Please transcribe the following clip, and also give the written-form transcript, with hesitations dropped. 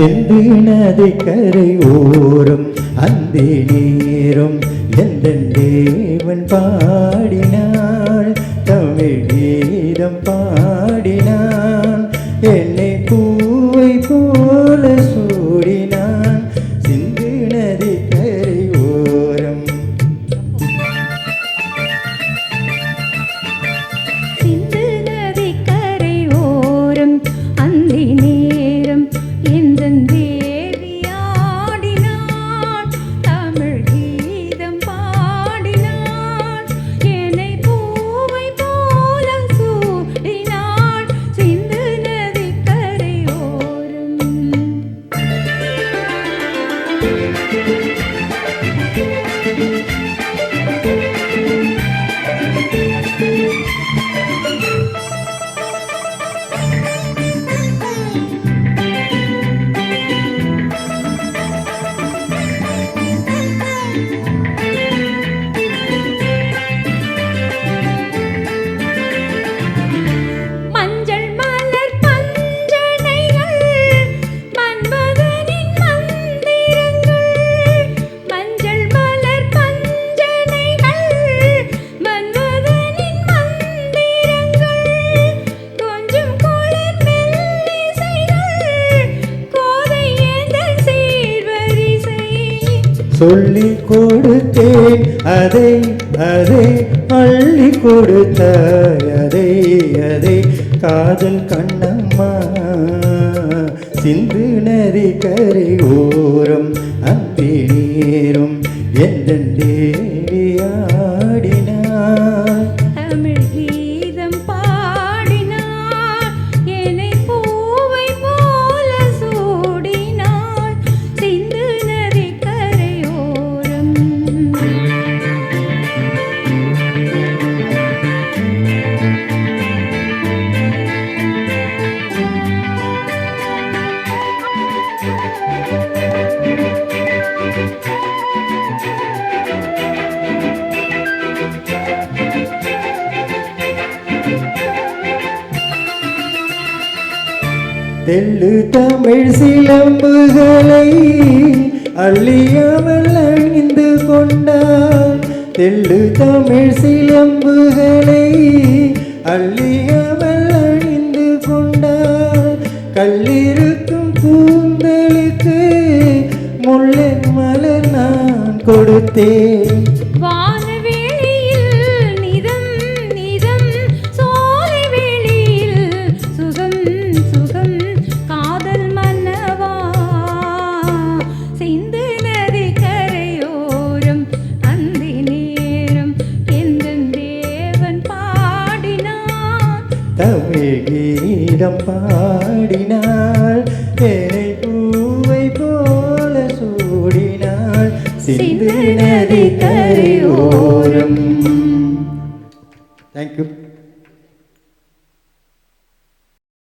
சென்று நதி கரை ஓரம் அந்தி நேரம் எந்த தேவன் பாடினாள் தமிழ் கீதம் பாடினான் என்னை பூவை போல சூடினான் சிந்து நதி கரை ஓரம். சிந்து நதி கரை ஓரம் அந்தி நேரம் எந்தன் தேவி ஆடினாள் தமிழ் கீதம் பாடினாள் என்னை பூவை போல சூடினாள் சிந்து நதி கரை ஓரம். மஞ்சள் மலர் பஞ்சனைகள் மன்மதனின் மந்திரங்கள் மஞ்சள் மலர் பஞ்சனைகள் மன்மதனின் மந்திரங்கள் கொஞ்சம் குளிர் மெல்லிசைகள் கோதை எந்தன் சீர்வரிசை. சொல்லிக் கொடுத்தேன் அதை அதை அள்ளி கொடுத்தாய் அதை அதை காதல் கண்ணம்மா சிந்து நதி கரை ஓரம் அந்தி நேரம் எந்த தேவி ஆடினாள் தமிழ் கீதம் பாடினாள் என்னை பூவை போல சூடினாள் சிந்து நதி கரையோரம். தெள்ளு தமிழ் சிலம்புகளை அள்ளியவள் அணிந்து கொண்டாள் தெள்ளு தமிழ் சிலம்புகளை அள்ளியவள் அணிந்து கொண்டாள் கல்லிருக்கும் கூந்தலுக்கு முல்லை மலர் நான் கொடுத்தேன் வானவெளியில் நிதம் நிதம் சோலை வெளியில் சுகம் சுகம் காதல் மன்னவா சிந்து நதி கரையோரம் அந்தி நேரம் எந்தன் தேவன் பாடினான் தமிழ் கீதம் பாடினாள் என்னை பூவை போல சூடினாள் சிந்து நதி கரையோரம். தேங்க்யூ.